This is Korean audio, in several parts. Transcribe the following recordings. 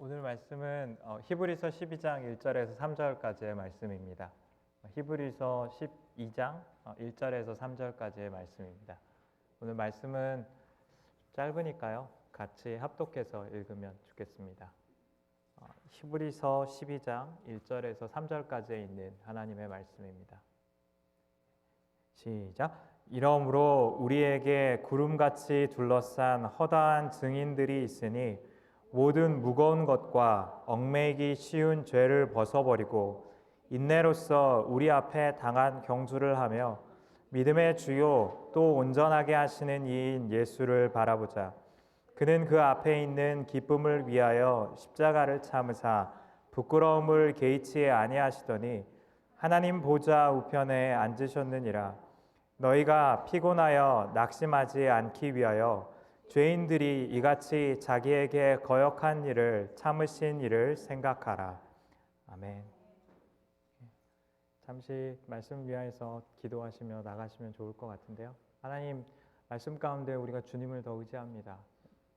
오늘 말씀은 히브리서 12장 1절에서 3절까지의 말씀입니다. 히브리서 12장 1절에서 3절까지의 말씀입니다. 오늘 말씀은 짧으니까요. 같이 합독해서 읽으면 좋겠습니다. 히브리서 12장 1절에서 3절까지에 있는 하나님의 말씀입니다. 시작. 이러므로 우리에게 구름같이 둘러싼 허다한 증인들이 있으니 모든 무거운 것과 얽매이기 쉬운 죄를 벗어버리고 인내로써 우리 앞에 당한 경주를 하며 믿음의 주요 또 온전하게 하시는 이인 예수를 바라보자. 그는 그 앞에 있는 기쁨을 위하여 십자가를 참으사 부끄러움을 개의치 아니하시더니 하나님 보좌 우편에 앉으셨느니라. 너희가 피곤하여 낙심하지 않기 위하여 죄인들이 이같이 자기에게 거역한 일을 참으신 일을 생각하라. 아멘. 잠시 말씀 위하여서 기도하시며 나가시면 좋을 것 같은데요. 하나님, 말씀 가운데 우리가 주님을 더 의지합니다.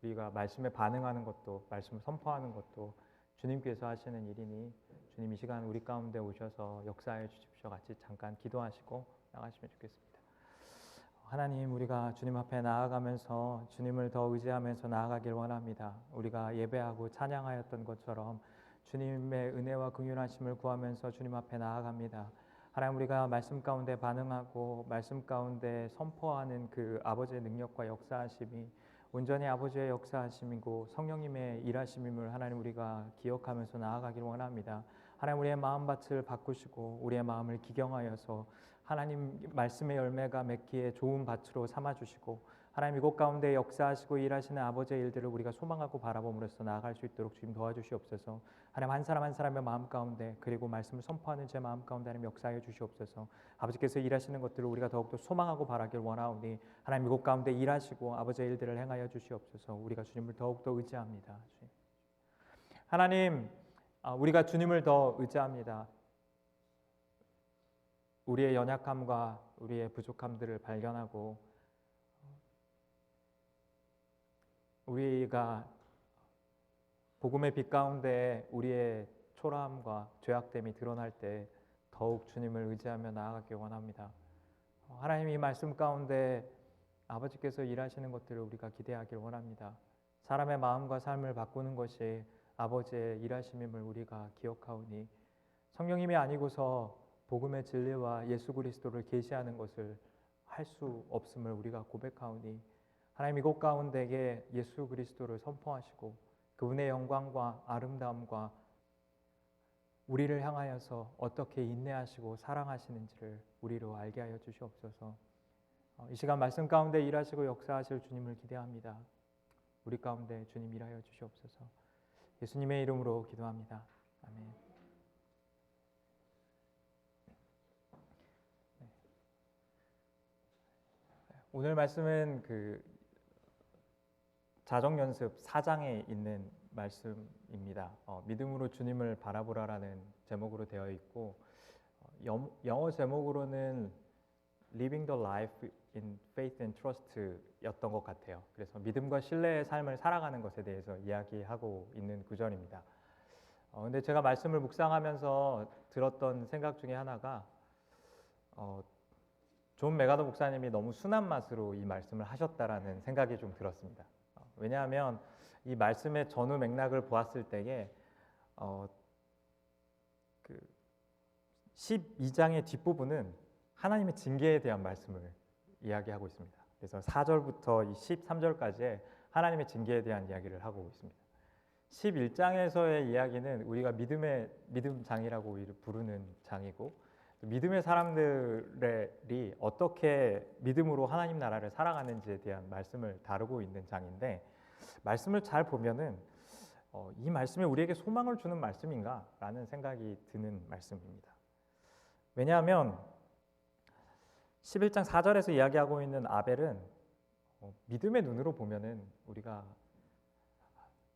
우리가 말씀에 반응하는 것도, 말씀을 선포하는 것도 주님께서 하시는 일이니 주님 이 시간 우리 가운데 오셔서 역사해 주십시오. 같이 잠깐 기도하시고 나가시면 좋겠습니다. 하나님, 우리가 주님 앞에 나아가면서 주님을 더 의지하면서 나아가길 원합니다. 우리가 예배하고 찬양하였던 것처럼 주님의 은혜와 긍휼하심을 구하면서 주님 앞에 나아갑니다. 하나님, 우리가 말씀 가운데 반응하고 말씀 가운데 선포하는 그 아버지의 능력과 역사하심이 온전히 아버지의 역사하심이고 성령님의 일하심임을 하나님 우리가 기억하면서 나아가길 원합니다. 하나님, 우리의 마음밭을 바꾸시고 우리의 마음을 기경하여서 하나님 말씀의 열매가 맺기에 좋은 밭으로 삼아주시고 하나님 이곳 가운데 역사하시고 일하시는 아버지의 일들을 우리가 소망하고 바라봄으로써 나아갈 수 있도록 주님 도와주시옵소서. 하나님 한 사람 한 사람의 마음 가운데 그리고 말씀을 선포하는 제 마음 가운데 하나님 역사해 주시옵소서. 아버지께서 일하시는 것들을 우리가 더욱더 소망하고 바라길 원하오니 하나님 이곳 가운데 일하시고 아버지의 일들을 행하여 주시옵소서. 우리가 주님을 더욱더 의지합니다. 하나님, 우리가 주님을 더 의지합니다. 우리의 연약함과 우리의 부족함들을 발견하고 우리가 복음의 빛 가운데 우리의 초라함과 죄악됨이 드러날 때 더욱 주님을 의지하며 나아가길 원합니다. 하나님 이 말씀 가운데 아버지께서 일하시는 것들을 우리가 기대하길 원합니다. 사람의 마음과 삶을 바꾸는 것이 아버지의 일하심임을 우리가 기억하오니 성령님이 아니고서 복음의 진리와 예수 그리스도를 계시하는 것을 할 수 없음을 우리가 고백하오니 하나님 이곳 가운데에 예수 그리스도를 선포하시고 그분의 영광과 아름다움과 우리를 향하여서 어떻게 인내하시고 사랑하시는지를 우리로 알게 하여 주시옵소서. 이 시간 말씀 가운데 일하시고 역사하실 주님을 기대합니다. 우리 가운데 주님 일하여 주시옵소서. 예수님의 이름으로 기도합니다. 아멘. 오늘 말씀은 자정연습 4장에 있는 말씀입니다. 믿음으로 주님을 바라보라라는 제목으로 되어 있고 영어 제목으로는 Living the Life in Faith and Trust 였던 것 같아요. 그래서 믿음과 신뢰의 삶을 살아가는 것에 대해서 이야기하고 있는 구절입니다. 근데 제가 말씀을 묵상하면서 들었던 생각 중에 하나가 존 메가더 목사님이 너무 순한 맛으로 이 말씀을 하셨다라는 생각이 좀 들었습니다. 왜냐하면 이 말씀의 전후 맥락을 보았을 때에 12장의 뒷부분은 하나님의 징계에 대한 말씀을 이야기하고 있습니다. 그래서 4절부터 13절까지의 하나님의 징계에 대한 이야기를 하고 있습니다. 11장에서의 이야기는 우리가 믿음 장이라고 부르는 장이고 믿음의 사람들이 어떻게 믿음으로 하나님 나라를 살아가는지에 대한 말씀을 다루고 있는 장인데 말씀을 잘 보면은 이 말씀이 우리에게 소망을 주는 말씀인가? 라는 생각이 드는 말씀입니다. 왜냐하면 11장 4절에서 이야기하고 있는 아벨은 믿음의 눈으로 보면은 우리가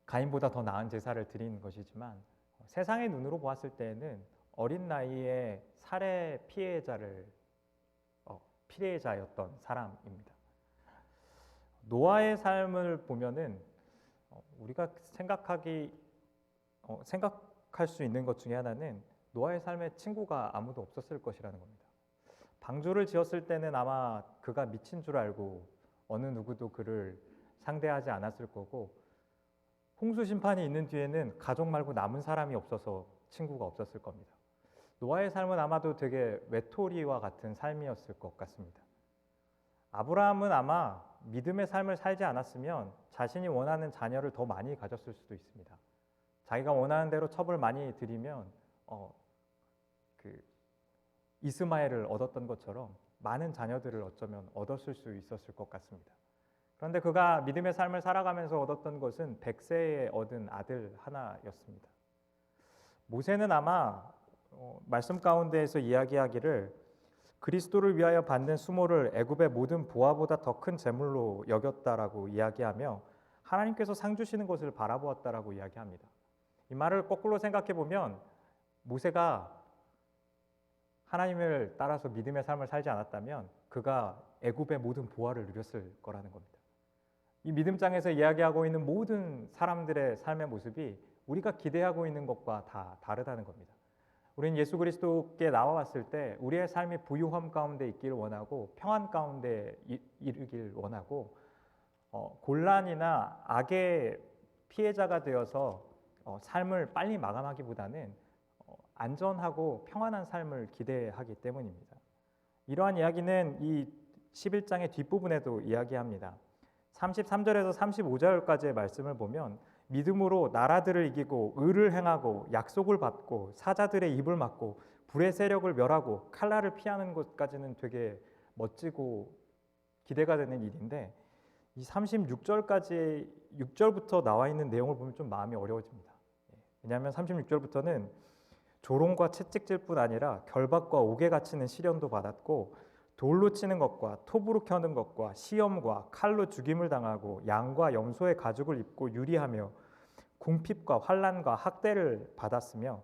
가인보다 더 나은 제사를 드리는 것이지만 세상의 눈으로 보았을 때에는 어린 나이에 살해 피해자였던 사람입니다. 노아의 삶을 보면은 우리가 생각하기 생각할 수 있는 것 중에 하나는 노아의 삶에 친구가 아무도 없었을 것이라는 겁니다. 방주를 지었을 때는 아마 그가 미친 줄 알고 어느 누구도 그를 상대하지 않았을 거고, 홍수 심판이 있는 뒤에는 가족 말고 남은 사람이 없어서 친구가 없었을 겁니다. 노아의 삶은 아마도 되게 외톨이와 같은 삶이었을 것 같습니다. 아브라함은 아마 믿음의 삶을 살지 않았으면 자신이 원하는 자녀를 더 많이 가졌을 수도 있습니다. 자기가 원하는 대로 첩을 많이 들이면 이스마엘을 얻었던 것처럼 많은 자녀들을 어쩌면 얻었을 수 있었을 것 같습니다. 그런데 그가 믿음의 삶을 살아가면서 얻었던 것은 100세에 얻은 아들 하나였습니다. 모세는 아마 말씀 가운데에서 이야기하기를 그리스도를 위하여 받는 수모를 애굽의 모든 부하보다 더 큰 재물로 여겼다라고 이야기하며 하나님께서 상 주시는 것을 바라보았다라고 이야기합니다. 이 말을 거꾸로 생각해 보면 모세가 하나님을 따라서 믿음의 삶을 살지 않았다면 그가 애굽의 모든 부하를 누렸을 거라는 겁니다. 이 믿음장에서 이야기하고 있는 모든 사람들의 삶의 모습이 우리가 기대하고 있는 것과 다 다르다는 겁니다. 우리는 예수 그리스도께 나와왔을 때 우리의 삶이 부유함 가운데 있기를 원하고 평안 가운데 이르길 원하고 곤란이나 악의 피해자가 되어서 삶을 빨리 마감하기보다는 안전하고 평안한 삶을 기대하기 때문입니다. 이러한 이야기는 이 11장의 뒷부분에도 이야기합니다. 33절에서 35절까지의 말씀을 보면 믿음으로 나라들을 이기고 의를 행하고 약속을 받고 사자들의 입을 막고 불의 세력을 멸하고 칼날을 피하는 것까지는 되게 멋지고 기대가 되는 일인데 이 36절까지 6절부터 나와 있는 내용을 보면 좀 마음이 어려워집니다. 왜냐하면 36절부터는 조롱과 채찍질 뿐 아니라 결박과 옥에 갇히는 시련도 받았고 돌로 치는 것과 톱으로 켜는 것과 시험과 칼로 죽임을 당하고 양과 염소의 가죽을 입고 유리하며 궁핍과 환난과 학대를 받았으며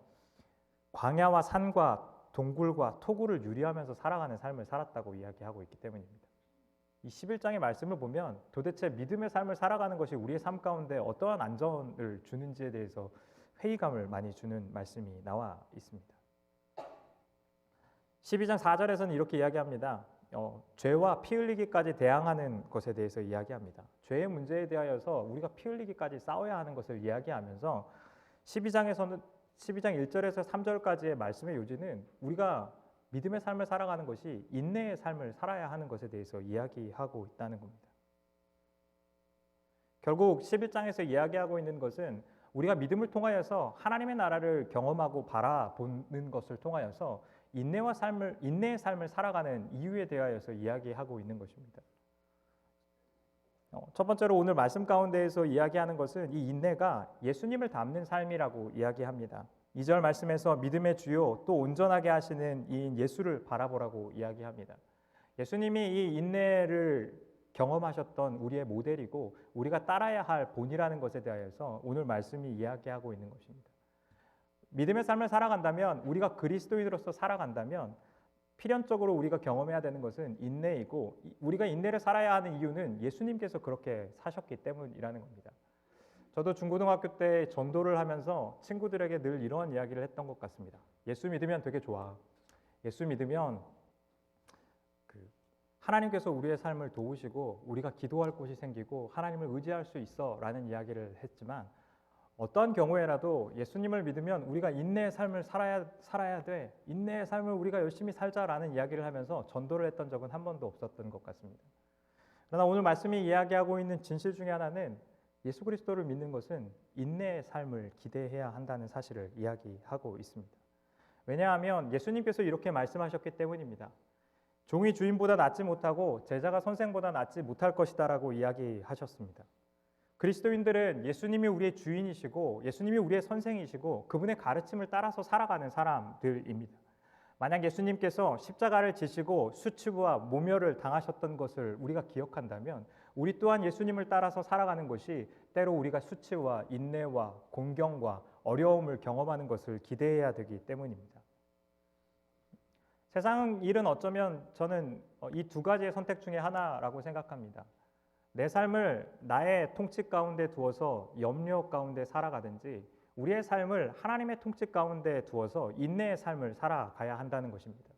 광야와 산과 동굴과 토굴을 유리하면서 살아가는 삶을 살았다고 이야기하고 있기 때문입니다. 이 11장의 말씀을 보면 도대체 믿음의 삶을 살아가는 것이 우리의 삶 가운데 어떠한 안전을 주는지에 대해서 회의감을 많이 주는 말씀이 나와 있습니다. 12장 4절에서는 이렇게 이야기합니다. 죄와 피 흘리기까지 대항하는 것에 대해서 이야기합니다. 죄의 문제에 대하여서 우리가 피 흘리기까지 싸워야 하는 것을 이야기하면서 12장 1절에서 3절까지의 말씀의 요지는 우리가 믿음의 삶을 살아가는 것이 인내의 삶을 살아야 하는 것에 대해서 이야기하고 있다는 겁니다. 결국 11장에서 이야기하고 있는 것은 우리가 믿음을 통하여서 하나님의 나라를 경험하고 바라보는 것을 통하여서 인내의 삶을 살아가는 이유에 대하여서 이야기하고 있는 것입니다. 첫 번째로 오늘 말씀 가운데에서 이야기하는 것은 이 인내가 예수님을 닮는 삶이라고 이야기합니다. 2절 말씀에서 믿음의 주요 또 온전하게 하시는 이인 예수를 바라보라고 이야기합니다. 예수님이 이 인내를 경험하셨던 우리의 모델이고 우리가 따라야 할 본이라는 것에 대하여서 오늘 말씀이 이야기하고 있는 것입니다. 믿음의 삶을 살아간다면 우리가 그리스도인으로서 살아간다면 필연적으로 우리가 경험해야 되는 것은 인내이고 우리가 인내를 살아야 하는 이유는 예수님께서 그렇게 사셨기 때문이라는 겁니다. 저도 중고등학교 때 전도를 하면서 친구들에게 늘 이런 이야기를 했던 것 같습니다. 예수 믿으면 되게 좋아. 예수 믿으면 하나님께서 우리의 삶을 도우시고 우리가 기도할 곳이 생기고 하나님을 의지할 수 있어 라는 이야기를 했지만 어떠한 경우에라도 예수님을 믿으면 우리가 인내의 삶을 살아야 돼. 인내의 삶을 우리가 열심히 살자라는 이야기를 하면서 전도를 했던 적은 한 번도 없었던 것 같습니다. 그러나 오늘 말씀이 이야기하고 있는 진실 중에 하나는 예수 그리스도를 믿는 것은 인내의 삶을 기대해야 한다는 사실을 이야기하고 있습니다. 왜냐하면 예수님께서 이렇게 말씀하셨기 때문입니다. 종이 주인보다 낫지 못하고 제자가 선생보다 낫지 못할 것이다라고 이야기하셨습니다. 그리스도인들은 예수님이 우리의 주인이시고 예수님이 우리의 선생이시고 그분의 가르침을 따라서 살아가는 사람들입니다. 만약 예수님께서 십자가를 지시고 수치와 모멸을 당하셨던 것을 우리가 기억한다면 우리 또한 예수님을 따라서 살아가는 것이 때로 우리가 수치와 인내와 공경과 어려움을 경험하는 것을 기대해야 되기 때문입니다. 세상 일은 어쩌면 저는 이 두 가지의 선택 중에 하나라고 생각합니다. 내 삶을 나의 통치 가운데 두어서 염려 가운데 살아가든지 우리의 삶을 하나님의 통치 가운데 두어서 인내의 삶을 살아가야 한다는 것입니다.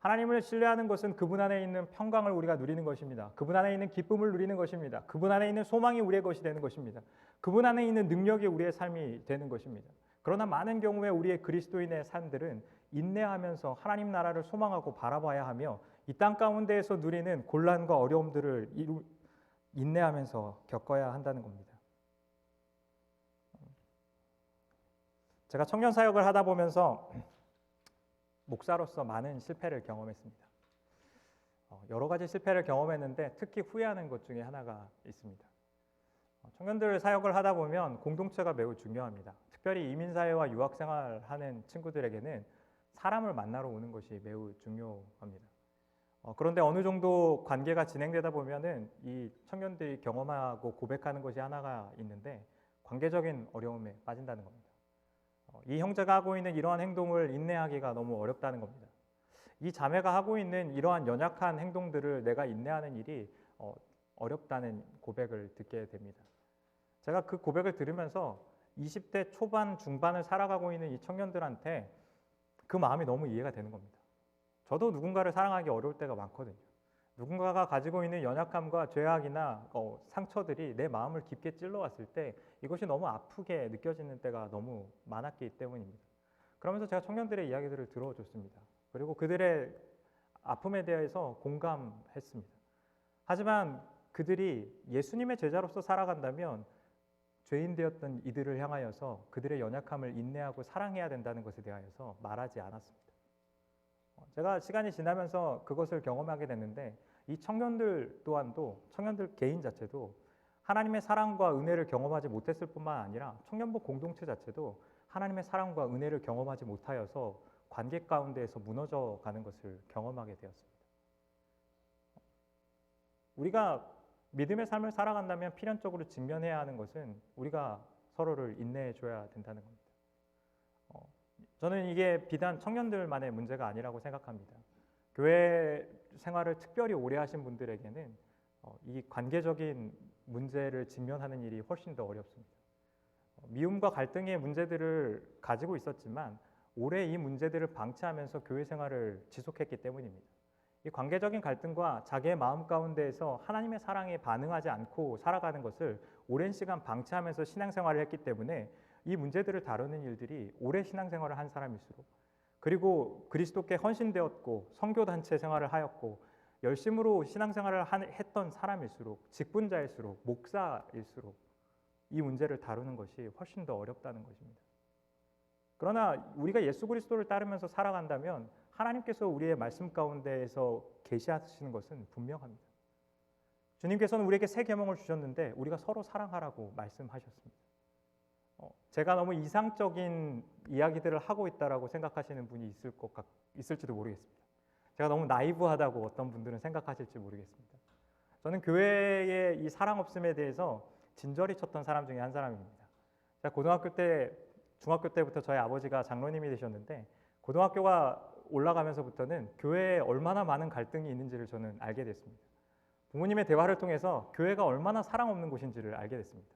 하나님을 신뢰하는 것은 그분 안에 있는 평강을 우리가 누리는 것입니다. 그분 안에 있는 기쁨을 누리는 것입니다. 그분 안에 있는 소망이 우리의 것이 되는 것입니다. 그분 안에 있는 능력이 우리의 삶이 되는 것입니다. 그러나 많은 경우에 우리의 그리스도인의 삶들은 인내하면서 하나님 나라를 소망하고 바라봐야 하며 이 땅 가운데에서 누리는 곤란과 어려움들을 인내하면서 겪어야 한다는 겁니다. 제가 청년 사역을 하다 보면서 목사로서 많은 실패를 경험했습니다. 여러 가지 실패를 경험했는데 특히 후회하는 것 중에 하나가 있습니다. 청년들 사역을 하다 보면 공동체가 매우 중요합니다. 특별히 이민사회와 유학생활하는 친구들에게는 사람을 만나러 오는 것이 매우 중요합니다. 그런데 어느 정도 관계가 진행되다 보면은 이 청년들이 경험하고 고백하는 것이 하나가 있는데 관계적인 어려움에 빠진다는 겁니다. 이 형제가 하고 있는 이러한 행동을 인내하기가 너무 어렵다는 겁니다. 이 자매가 하고 있는 이러한 연약한 행동들을 내가 인내하는 일이 어렵다는 고백을 듣게 됩니다. 제가 그 고백을 들으면서 20대 초반, 중반을 살아가고 있는 이 청년들한테 그 마음이 너무 이해가 되는 겁니다. 저도 누군가를 사랑하기 어려울 때가 많거든요. 누군가가 가지고 있는 연약함과 죄악이나 상처들이 내 마음을 깊게 찔러왔을 때 이것이 너무 아프게 느껴지는 때가 너무 많았기 때문입니다. 그러면서 제가 청년들의 이야기들을 들어줬습니다. 그리고 그들의 아픔에 대해서 공감했습니다. 하지만 그들이 예수님의 제자로서 살아간다면 죄인 되었던 이들을 향하여서 그들의 연약함을 인내하고 사랑해야 된다는 것에 대하여서 말하지 않았습니다. 제가 시간이 지나면서 그것을 경험하게 됐는데 이 청년들 또한도 청년들 개인 자체도 하나님의 사랑과 은혜를 경험하지 못했을 뿐만 아니라 청년부 공동체 자체도 하나님의 사랑과 은혜를 경험하지 못하여서 관계 가운데에서 무너져 가는 것을 경험하게 되었습니다. 우리가 믿음의 삶을 살아간다면 필연적으로 직면해야 하는 것은 우리가 서로를 인내해 줘야 된다는 겁니다. 저는 이게 비단 청년들만의 문제가 아니라고 생각합니다. 교회 생활을 특별히 오래 하신 분들에게는 이 관계적인 문제를 직면하는 일이 훨씬 더 어렵습니다. 미움과 갈등의 문제들을 가지고 있었지만 오래 이 문제들을 방치하면서 교회 생활을 지속했기 때문입니다. 이 관계적인 갈등과 자기의 마음 가운데에서 하나님의 사랑에 반응하지 않고 살아가는 것을 오랜 시간 방치하면서 신앙생활을 했기 때문에 이 문제들을 다루는 일들이 오래 신앙생활을 한 사람일수록 그리고 그리스도께 헌신되었고 선교단체 생활을 하였고 열심으로 신앙생활을 했던 사람일수록 직분자일수록 목사일수록 이 문제를 다루는 것이 훨씬 더 어렵다는 것입니다. 그러나 우리가 예수 그리스도를 따르면서 살아간다면 하나님께서 우리의 말씀 가운데에서 계시하시는 것은 분명합니다. 주님께서는 우리에게 새 계명을 주셨는데 우리가 서로 사랑하라고 말씀하셨습니다. 제가 너무 이상적인 이야기들을 하고 있다라고 생각하시는 분이 있을지도 모르겠습니다. 제가 너무 나이브하다고 어떤 분들은 생각하실지 모르겠습니다. 저는 교회의 이 사랑 없음에 대해서 진저리 쳤던 사람 중에 한 사람입니다. 제가 중학교 때부터 저희 아버지가 장로님이 되셨는데 고등학교가 올라가면서부터는 교회에 얼마나 많은 갈등이 있는지를 저는 알게 됐습니다. 부모님의 대화를 통해서 교회가 얼마나 사랑 없는 곳인지를 알게 됐습니다.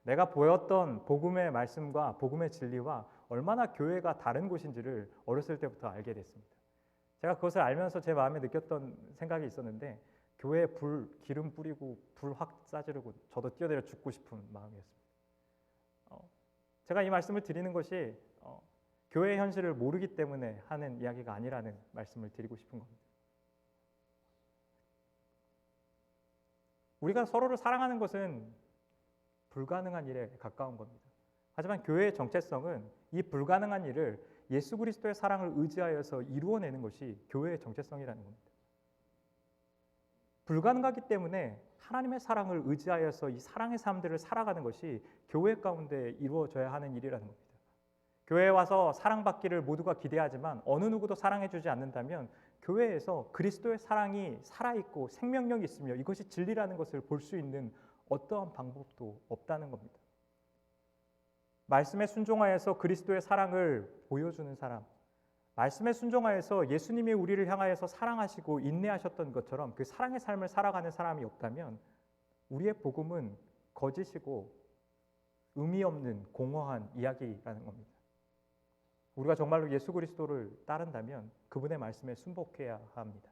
내가 보였던 복음의 말씀과 복음의 진리와 얼마나 교회가 다른 곳인지를 어렸을 때부터 알게 됐습니다. 제가 그것을 알면서 제 마음에 느꼈던 생각이 있었는데 교회에 기름 뿌리고 불 확 싸지르고 저도 뛰어내려 죽고 싶은 마음이었습니다. 제가 이 말씀을 드리는 것이 교회의 현실을 모르기 때문에 하는 이야기가 아니라는 말씀을 드리고 싶은 겁니다. 우리가 서로를 사랑하는 것은 불가능한 일에 가까운 겁니다. 하지만 교회의 정체성은 이 불가능한 일을 예수 그리스도의 사랑을 의지하여서 이루어내는 것이 교회의 정체성이라는 겁니다. 불가능하기 때문에 하나님의 사랑을 의지하여서 이 사랑의 삶들을 살아가는 것이 교회 가운데 이루어져야 하는 일이라는 겁니다. 교회에 와서 사랑받기를 모두가 기대하지만 어느 누구도 사랑해주지 않는다면 교회에서 그리스도의 사랑이 살아있고 생명력이 있으며 이것이 진리라는 것을 볼 수 있는 어떠한 방법도 없다는 겁니다. 말씀에 순종하여서 그리스도의 사랑을 보여주는 사람, 말씀에 순종하여서 예수님이 우리를 향하여서 사랑하시고 인내하셨던 것처럼 그 사랑의 삶을 살아가는 사람이 없다면 우리의 복음은 거짓이고 의미 없는 공허한 이야기라는 겁니다. 우리가 정말로 예수 그리스도를 따른다면 그분의 말씀에 순복해야 합니다.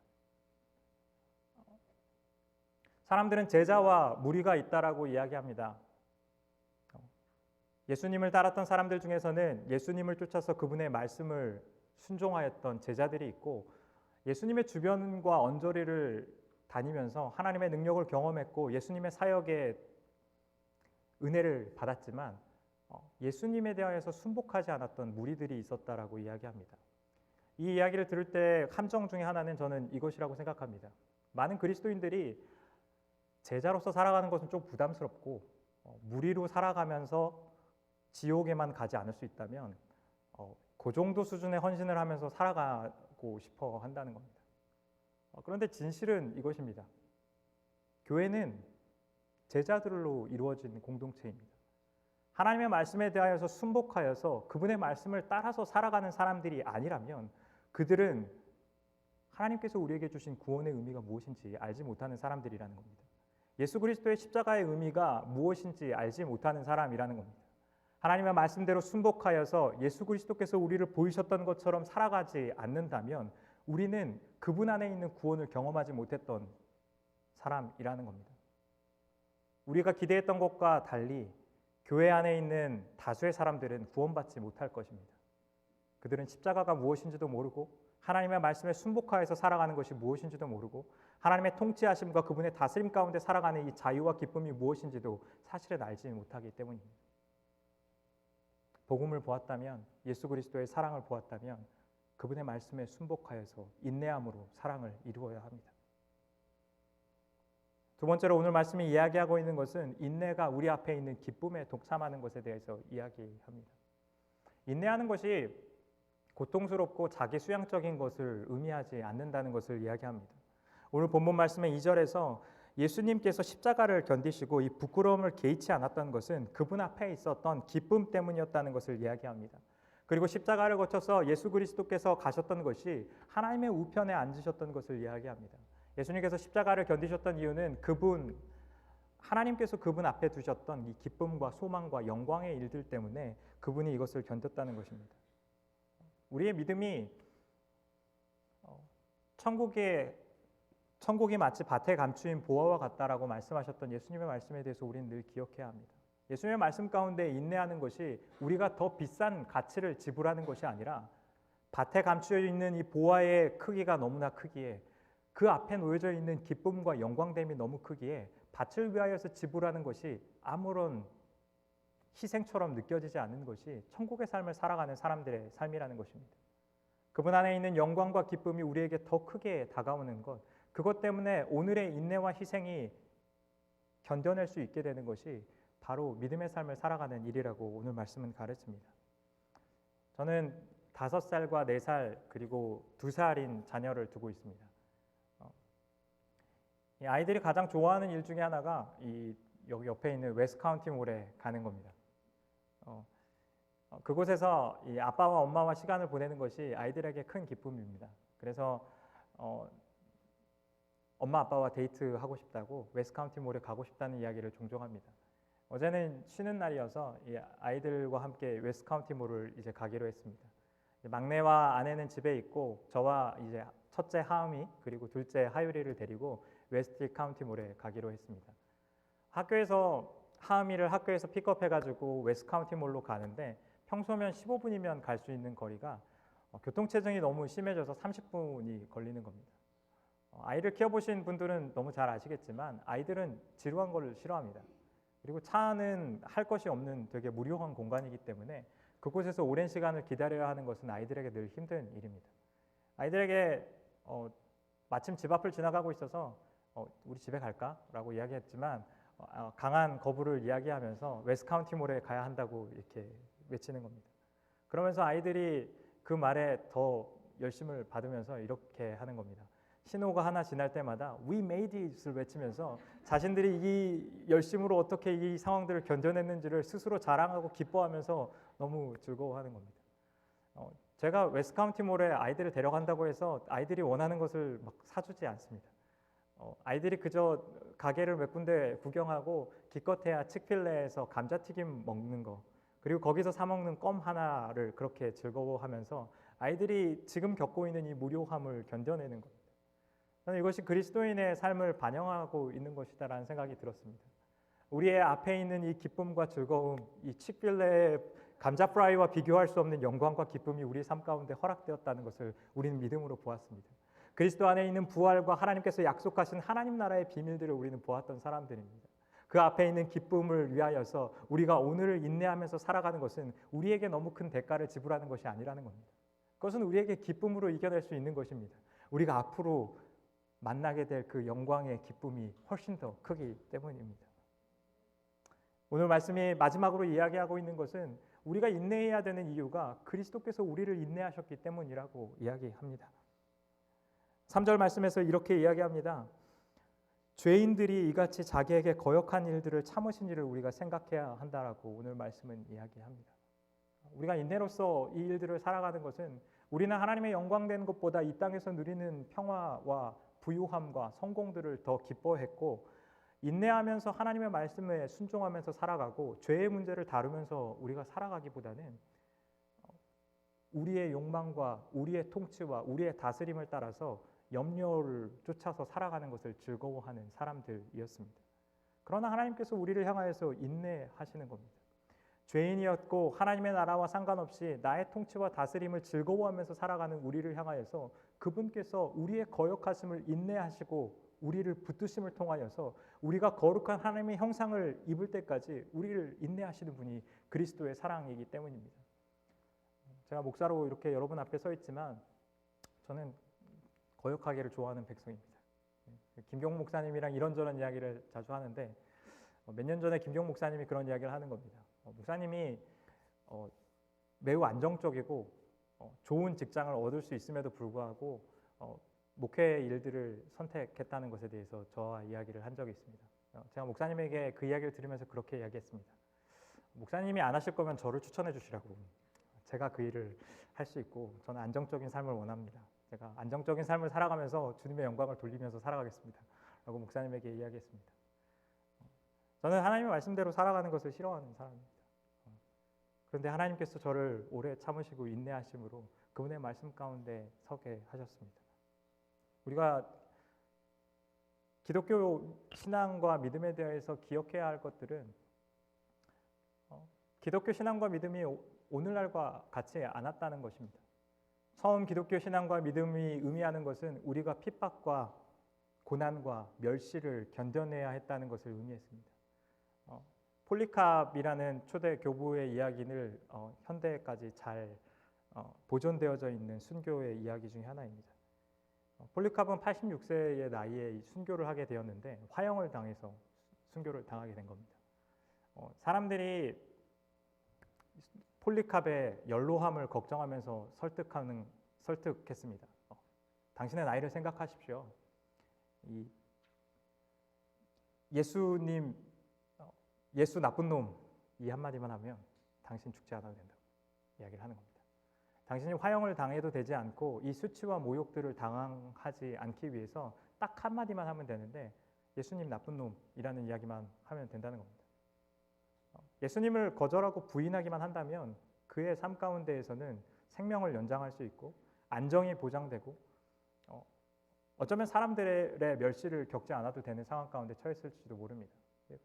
사람들은 제자와 무리가 있다라고 이야기합니다. 예수님을 따랐던 사람들 중에서는 예수님을 쫓아서 그분의 말씀을 순종하였던 제자들이 있고, 예수님의 주변과 언저리를 다니면서 하나님의 능력을 경험했고 예수님의 사역에 은혜를 받았지만 예수님에 대하여서 순복하지 않았던 무리들이 있었다라고 이야기합니다. 이 이야기를 들을 때 함정 중에 하나는 저는 이것이라고 생각합니다. 많은 그리스도인들이 제자로서 살아가는 것은 좀 부담스럽고 무리로 살아가면서 지옥에만 가지 않을 수 있다면 그 정도 수준의 헌신을 하면서 살아가고 싶어 한다는 겁니다. 그런데 진실은 이것입니다. 교회는 제자들로 이루어진 공동체입니다. 하나님의 말씀에 대하여서 순복하여서 그분의 말씀을 따라서 살아가는 사람들이 아니라면 그들은 하나님께서 우리에게 주신 구원의 의미가 무엇인지 알지 못하는 사람들이라는 겁니다. 예수 그리스도의 십자가의 의미가 무엇인지 알지 못하는 사람이라는 겁니다. 하나님의 말씀대로 순복하여서 예수 그리스도께서 우리를 보이셨던 것처럼 살아가지 않는다면 우리는 그분 안에 있는 구원을 경험하지 못했던 사람이라는 겁니다. 우리가 기대했던 것과 달리 교회 안에 있는 다수의 사람들은 구원받지 못할 것입니다. 그들은 십자가가 무엇인지도 모르고 하나님의 말씀에 순복하여서 살아가는 것이 무엇인지도 모르고 하나님의 통치하심과 그분의 다스림 가운데 살아가는 이 자유와 기쁨이 무엇인지도 사실은 알지 못하기 때문입니다. 복음을 보았다면, 예수 그리스도의 사랑을 보았다면 그분의 말씀에 순복하여서 인내함으로 사랑을 이루어야 합니다. 두 번째로 오늘 말씀이 이야기하고 있는 것은 인내가 우리 앞에 있는 기쁨에 동참하는 것에 대해서 이야기합니다. 인내하는 것이 고통스럽고 자기 수양적인 것을 의미하지 않는다는 것을 이야기합니다. 오늘 본문 말씀의 2절에서 예수님께서 십자가를 견디시고 이 부끄러움을 개의치 않았던 것은 그분 앞에 있었던 기쁨 때문이었다는 것을 이야기합니다. 그리고 십자가를 거쳐서 예수 그리스도께서 가셨던 것이 하나님의 우편에 앉으셨던 것을 이야기합니다. 예수님께서 십자가를 견디셨던 이유는 하나님께서 그분 앞에 두셨던 이 기쁨과 소망과 영광의 일들 때문에 그분이 이것을 견뎠다는 것입니다. 우리의 믿음이 천국이 마치 밭에 감추인 보화와 같다라고 말씀하셨던 예수님의 말씀에 대해서 우리는 늘 기억해야 합니다. 예수님의 말씀 가운데 인내하는 것이 우리가 더 비싼 가치를 지불하는 것이 아니라 밭에 감추어 있는 이 보화의 크기가 너무나 크기에 그 앞에 놓여져 있는 기쁨과 영광됨이 너무 크기에 밭을 위하여서 지불하는 것이 아무런 희생처럼 느껴지지 않는 것이 천국의 삶을 살아가는 사람들의 삶이라는 것입니다. 그분 안에 있는 영광과 기쁨이 우리에게 더 크게 다가오는 것, 그것 때문에 오늘의 인내와 희생이 견뎌낼 수 있게 되는 것이 바로 믿음의 삶을 살아가는 일이라고 오늘 말씀은 가르칩니다. 저는 5살과 4살 그리고 2살인 자녀를 두고 있습니다. 이 아이들이 가장 좋아하는 일 중에 하나가 여기 옆에 있는 웨스트카운티 몰에 가는 겁니다. 그곳에서 이 아빠와 엄마와 시간을 보내는 것이 아이들에게 큰 기쁨입니다. 그래서 엄마 아빠와 데이트하고 싶다고 웨스트카운티 몰에 가고 싶다는 이야기를 종종 합니다. 어제는 쉬는 날이어서 이 아이들과 함께 웨스트카운티 몰을 이제 가기로 했습니다. 막내와 아내는 집에 있고 저와 이제 첫째 하음이 그리고 둘째 하율이를 데리고 웨스트 카운티 몰에 가기로 했습니다. 하음이를 학교에서 픽업해가지고 웨스트 카운티 몰로 가는데 평소면 15분이면 갈 수 있는 거리가 교통체증이 너무 심해져서 30분이 걸리는 겁니다. 아이를 키워보신 분들은 너무 잘 아시겠지만 아이들은 지루한 걸 싫어합니다. 그리고 차는 할 것이 없는 되게 무료한 공간이기 때문에 그곳에서 오랜 시간을 기다려야 하는 것은 아이들에게 늘 힘든 일입니다. 아이들에게 마침 집 앞을 지나가고 있어서 우리 집에 갈까? 라고 이야기했지만 강한 거부를 이야기하면서 웨스트 카운티 몰에 가야 한다고 이렇게 외치는 겁니다. 그러면서 아이들이 그 말에 더 열심을 받으면서 이렇게 하는 겁니다. 신호가 하나 지날 때마다 We made it을 외치면서 자신들이 이 열심으로 어떻게 이 상황들을 견뎌냈는지를 스스로 자랑하고 기뻐하면서 너무 즐거워하는 겁니다. 제가 웨스트 카운티 몰에 아이들을 데려간다고 해서 아이들이 원하는 것을 막 사주지 않습니다. 아이들이 그저 가게를 몇 군데 구경하고 기껏해야 칙필레에서 감자튀김 먹는 거, 그리고 거기서 사 먹는 껌 하나를 그렇게 즐거워하면서 아이들이 지금 겪고 있는 이 무료함을 견뎌내는 겁니다. 저는 이것이 그리스도인의 삶을 반영하고 있는 것이다라는 생각이 들었습니다. 우리의 앞에 있는 이 기쁨과 즐거움, 이 칙필레의 감자 프라이와 비교할 수 없는 영광과 기쁨이 우리 삶 가운데 허락되었다는 것을 우리는 믿음으로 보았습니다. 그리스도 안에 있는 부활과 하나님께서 약속하신 하나님 나라의 비밀들을 우리는 보았던 사람들입니다. 그 앞에 있는 기쁨을 위하여서 우리가 오늘을 인내하면서 살아가는 것은 우리에게 너무 큰 대가를 지불하는 것이 아니라는 겁니다. 그것은 우리에게 기쁨으로 이겨낼 수 있는 것입니다. 우리가 앞으로 만나게 될 그 영광의 기쁨이 훨씬 더 크기 때문입니다. 오늘 말씀이 마지막으로 이야기하고 있는 것은 우리가 인내해야 되는 이유가 그리스도께서 우리를 인내하셨기 때문이라고 이야기합니다. 3절 말씀에서 이렇게 이야기합니다. 죄인들이 이같이 자기에게 거역한 일들을 참으신 일을 우리가 생각해야 한다라고 오늘 말씀은 이야기합니다. 우리가 인내로서 이 일들을 살아가는 것은 우리는 하나님의 영광된 것보다 이 땅에서 누리는 평화와 부유함과 성공들을 더 기뻐했고, 인내하면서 하나님의 말씀에 순종하면서 살아가고 죄의 문제를 다루면서 우리가 살아가기보다는 우리의 욕망과 우리의 통치와 우리의 다스림을 따라서 염려를 쫓아서 살아가는 것을 즐거워하는 사람들이었습니다. 그러나 하나님께서 우리를 향하여서 인내하시는 겁니다. 죄인이었고 하나님의 나라와 상관없이 나의 통치와 다스림을 즐거워하면서 살아가는 우리를 향하여서 그분께서 우리의 거역하심을 인내하시고 우리를 붙드심을 통하여서 우리가 거룩한 하나님의 형상을 입을 때까지 우리를 인내하시는 분이 그리스도의 사랑이기 때문입니다. 제가 목사로 이렇게 여러분 앞에 서 있지만 저는 거역하기를 좋아하는 백성입니다. 김경 목사님이랑 이런저런 이야기를 자주 하는데 몇 년 전에 김경 목사님이 그런 이야기를 하는 겁니다. 목사님이 매우 안정적이고 좋은 직장을 얻을 수 있음에도 불구하고 목회 일들을 선택했다는 것에 대해서 저와 이야기를 한 적이 있습니다. 제가 목사님에게 그 이야기를 들으면서 그렇게 이야기했습니다. 목사님이 안 하실 거면 저를 추천해 주시라고. 제가 그 일을 할 수 있고 저는 안정적인 삶을 원합니다. 제가 안정적인 삶을 살아가면서 주님의 영광을 돌리면서 살아가겠습니다. 라고 목사님에게 이야기했습니다. 저는 하나님의 말씀대로 살아가는 것을 싫어하는 사람입니다. 그런데 하나님께서 저를 오래 참으시고 인내하심으로 그분의 말씀 가운데 서게 하셨습니다. 우리가 기독교 신앙과 믿음에 대해서 기억해야 할 것들은 기독교 신앙과 믿음이 오늘날과 같지 않았다는 것입니다. 처음 기독교 신앙과 믿음이 의미하는 것은 우리가 핍박과 고난과 멸시를 견뎌내야 했다는 것을 의미했습니다. 폴리캅이라는 초대 교부의 이야기를 현대까지 잘 보존되어져 있는 순교의 이야기 중에 하나입니다. 폴리캅은 86세의 나이에 순교를 하게 되었는데 화형을 당해서 순교를 당하게 된 겁니다. 사람들이 폴리캅의 연로함을 걱정하면서 설득했습니다. 당신의 나이를 생각하십시오. 예수 나쁜 놈 이 한마디만 하면 당신 죽지 않아도 된다고 이야기를 하는 겁니다. 당신이 화형을 당해도 되지 않고 이 수치와 모욕들을 당하지 않기 위해서 딱 한마디만 하면 되는데 예수님 나쁜 놈이라는 이야기만 하면 된다는 겁니다. 예수님을 거절하고 부인하기만 한다면 그의 삶 가운데에서는 생명을 연장할 수 있고 안정이 보장되고 어쩌면 사람들의 멸시를 겪지 않아도 되는 상황 가운데 처했을지도 모릅니다.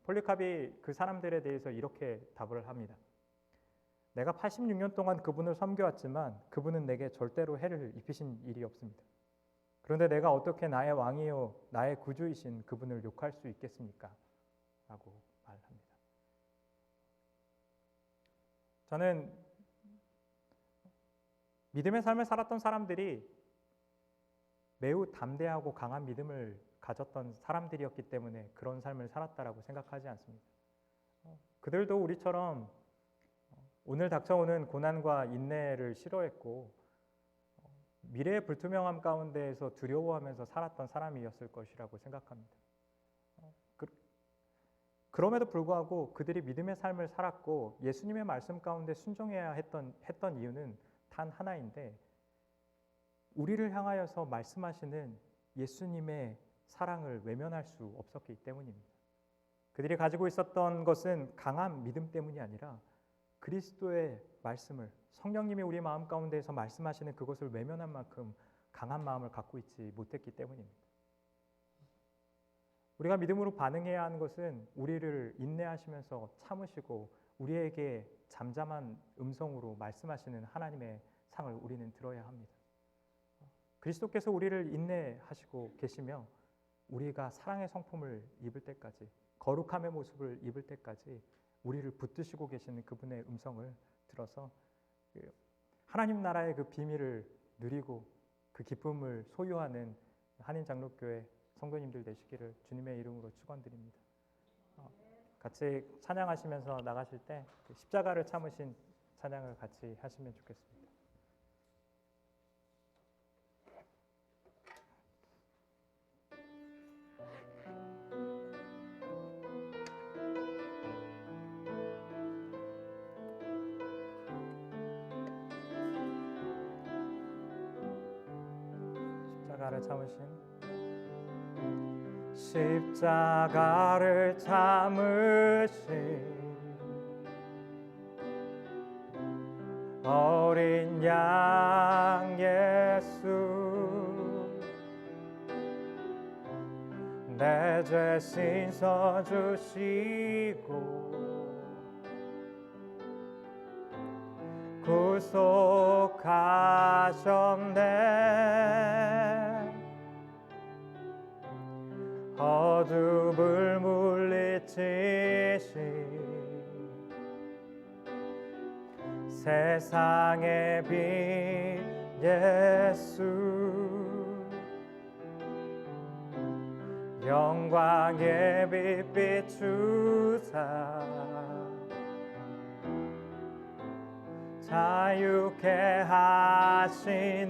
폴리캅이 그 사람들에 대해서 이렇게 답을 합니다. 내가 86년 동안 그분을 섬겨왔지만 그분은 내게 절대로 해를 입히신 일이 없습니다. 그런데 내가 어떻게 나의 왕이요 나의 구주이신 그분을 욕할 수 있겠습니까? 라고 말합니다. 저는 믿음의 삶을 살았던 사람들이 매우 담대하고 강한 믿음을 가졌던 사람들이었기 때문에 그런 삶을 살았다라고 생각하지 않습니다. 그들도 우리처럼 오늘 닥쳐오는 고난과 인내를 싫어했고 미래의 불투명함 가운데에서 두려워하면서 살았던 사람이었을 것이라고 생각합니다. 그럼에도 불구하고 그들이 믿음의 삶을 살았고 예수님의 말씀 가운데 순종해야 했던 이유는 단 하나인데 우리를 향하여서 말씀하시는 예수님의 사랑을 외면할 수 없었기 때문입니다. 그들이 가지고 있었던 것은 강한 믿음 때문이 아니라 그리스도의 말씀을, 성령님이 우리 마음 가운데에서 말씀하시는 그것을 외면한 만큼 강한 마음을 갖고 있지 못했기 때문입니다. 우리가 믿음으로 반응해야 하는 것은 우리를 인내하시면서 참으시고 우리에게 잠잠한 음성으로 말씀하시는 하나님의 상을 우리는 들어야 합니다. 그리스도께서 우리를 인내하시고 계시며 우리가 사랑의 성품을 입을 때까지, 거룩함의 모습을 입을 때까지 우리를 붙드시고 계시는 그분의 음성을 들어서 하나님 나라의 그 비밀을 누리고 그 기쁨을 소유하는 한인장로교회 성도님들 되시기를 주님의 이름으로 축원드립니다. 같이 찬양하시면서 나가실 때 십자가를 참으신 찬양을 같이 하시면 좋겠습니다. 십자가를 참으신 십자가를 참으신 어린 양 예수, 내 죄 씻어 주시고 구속하셨네. 어둠을 물리치신 세상의 빛 예수, 영광의 빛 비추사 자유케 하시네.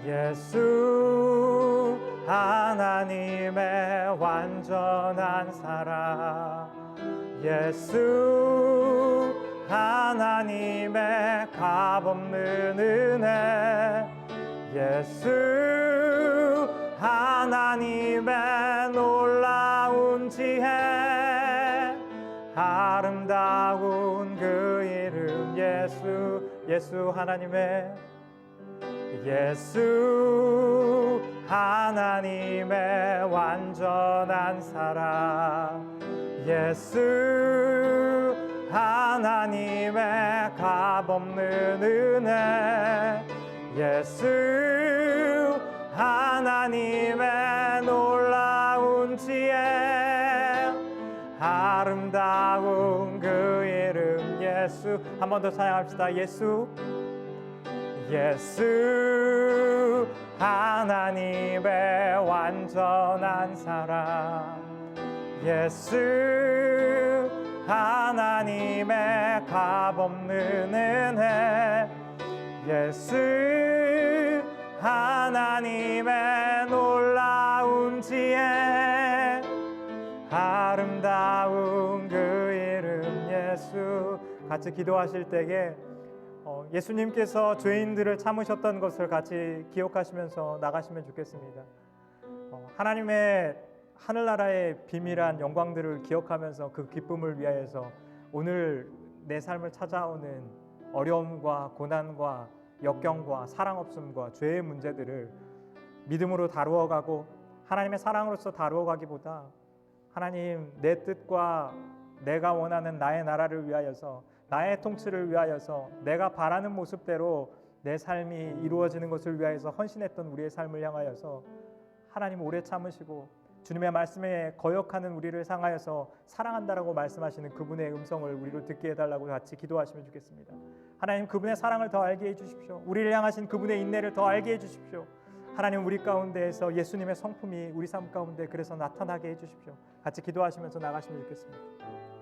예수 하나님의 완전한 사랑, 예수 하나님의 값없는 은혜, 예수 하나님의 놀라운 지혜, 아름다운 그 이름 예수, 예수 하나님의, 예수 하나님의 완전한 사랑, 예수 하나님의 값없는 은혜, 예수 하나님의 놀라운 지혜, 아름다운 그 이름 예수. 한 번 더 찬양합시다. 예수, 예수 하나님의 완전한 사랑, 예수 하나님의 값없는 은혜, 예수 하나님의 놀라운 지혜, 아름다운 그 이름 예수. 같이 기도하실 때에 예수님께서 죄인들을 참으셨던 것을 같이 기억하시면서 나가시면 좋겠습니다. 하나님의 하늘나라의 비밀한 영광들을 기억하면서 그 기쁨을 위하여서 오늘 내 삶을 찾아오는 어려움과 고난과 역경과 사랑 없음과 죄의 문제들을 믿음으로 다루어가고 하나님의 사랑으로서 다루어가기보다 하나님 내 뜻과 내가 원하는 나의 나라를 위하여서, 나의 통치를 위하여서, 내가 바라는 모습대로 내 삶이 이루어지는 것을 위하여서 헌신했던 우리의 삶을 향하여서 하나님 오래 참으시고 주님의 말씀에 거역하는 우리를 향하여서 사랑한다라고 말씀하시는 그분의 음성을 우리로 듣게 해달라고 같이 기도하시면 좋겠습니다. 하나님 그분의 사랑을 더 알게 해주십시오. 우리를 향하신 그분의 인내를 더 알게 해주십시오. 하나님 우리 가운데에서 예수님의 성품이 우리 삶 가운데 그래서 나타나게 해주십시오. 같이 기도하시면서 나가시면 좋겠습니다.